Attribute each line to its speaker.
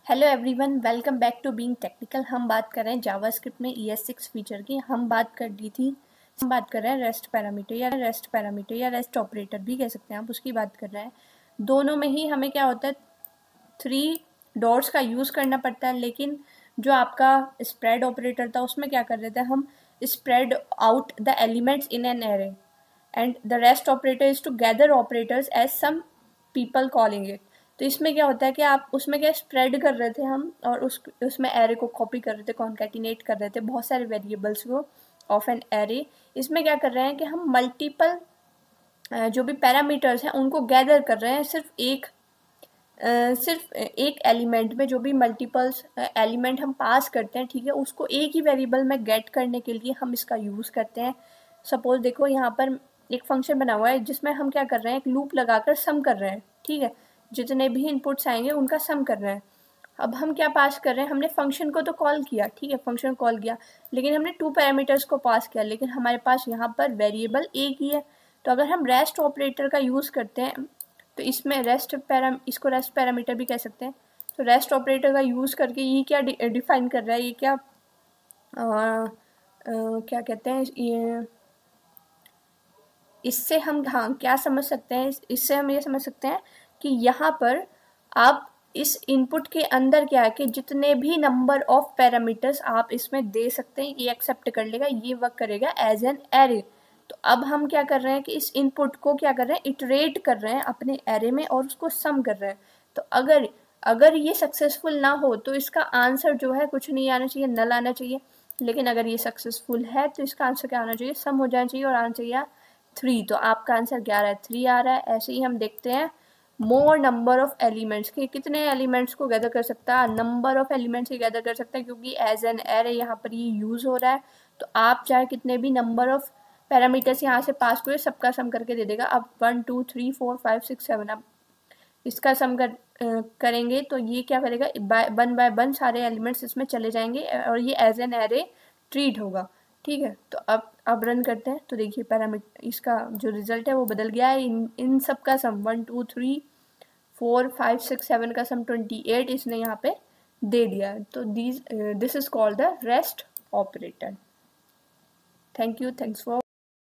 Speaker 1: Hello everyone, welcome back to Being Technical. हम बात कर रहे हैं जावास्क्रिप्ट में ES6 फीचर की। हम बात कर रहे हैं रेस्ट पैरामीटर या रेस्ट ऑपरेटर भी कह सकते हैं आप, उसकी बात कर रहे हैं। दोनों में ही हमें क्या होता है, 3 डॉट्स का यूज़ करना पड़ता है। लेकिन जो आपका स्प्रेड ऑपरेटर था उसमें क्या कर रहे थे हम, spread out the elements in an array and the rest operator is to gather operators as some people calling it. तो इसमें क्या होता है कि आप उसमें क्या स्प्रेड कर रहे थे हम, और उसमें एरे को कॉपी कर रहे थे, कॉन्कैटिनेट कर रहे थे बहुत सारे वेरिएबल्स को ऑफ एन एरे। इसमें क्या कर रहे हैं कि हम मल्टीपल जो भी पैरामीटर्स हैं उनको गैदर कर रहे हैं सिर्फ एक एलिमेंट में। जो भी मल्टीपल्स एलिमेंट हम पास करते हैं, ठीक है, उसको एक ही वेरिएबल में गेट करने के लिए हम इसका यूज़ करते हैं। सपोज देखो यहाँ पर एक फंक्शन बना हुआ है जिसमें हम क्या कर रहे हैं, एक लूप लगाकर सम कर रहे हैं, ठीक है, जितने भी इनपुट्स आएंगे उनका सम कर रहे हैं। अब हम क्या पास कर रहे हैं, हमने फंक्शन को तो कॉल किया, ठीक है, फंक्शन कॉल किया, लेकिन हमने 2 पैरामीटर्स को पास किया, लेकिन हमारे पास यहाँ पर वेरिएबल एक ही है। तो अगर हम रेस्ट ऑपरेटर का यूज़ करते हैं तो इसमें इसको रेस्ट पैरामीटर भी कह सकते हैं। तो रेस्ट ऑपरेटर का यूज़ करके ये क्या डिफाइन कर रहा है, ये क्या क्या कहते हैं, ये इससे हम क्या समझ सकते हैं, इससे हम ये समझ सकते हैं कि यहाँ पर आप इस इनपुट के अंदर क्या है कि जितने भी नंबर ऑफ पैरामीटर्स आप इसमें दे सकते हैं, ये एक्सेप्ट कर लेगा, ये वर्क करेगा एज एन एरे। तो अब हम क्या कर रहे हैं कि इस इनपुट को क्या कर रहे हैं, इटरेट कर रहे हैं अपने एरे में और उसको सम कर रहे हैं। तो अगर ये सक्सेसफुल ना हो तो इसका आंसर जो है कुछ नहीं आना चाहिए, नल आना चाहिए। लेकिन अगर ये सक्सेसफुल है तो इसका आंसर क्या आना चाहिए, सम हो जाना चाहिए, और आना चाहिए 3। तो आपका आंसर 11 है, 3 आ रहा है। ऐसे ही हम देखते हैं मोर नंबर ऑफ एलिमेंट्स के, कितने एलिमेंट्स को गैदर कर सकता है, number of elements he gather कर सकता है, क्योंकि एज एन एरे यहाँ पर ये यूज़ हो रहा है। तो आप चाहे कितने भी नंबर ऑफ पैरामीटर्स यहाँ से पास करें, सबका सम करके दे देगा। अब 1 2 3 4 5 6 7 अब इसका सम करेंगे तो ये क्या करेगा, वन बाय वन सारे एलिमेंट्स इसमें चले जाएंगे और ये एज एन एरे ट्रीट होगा, ठीक है। तो अब रन करते हैं तो देखिए पैरामीटर, इसका जो रिजल्ट है वो बदल गया है। इन सब का सम 1 2 3 4 5 6 7 का सम 28 इसने यहाँ पे दे दिया है। तो this is called the rest operator. Thank you, thanks for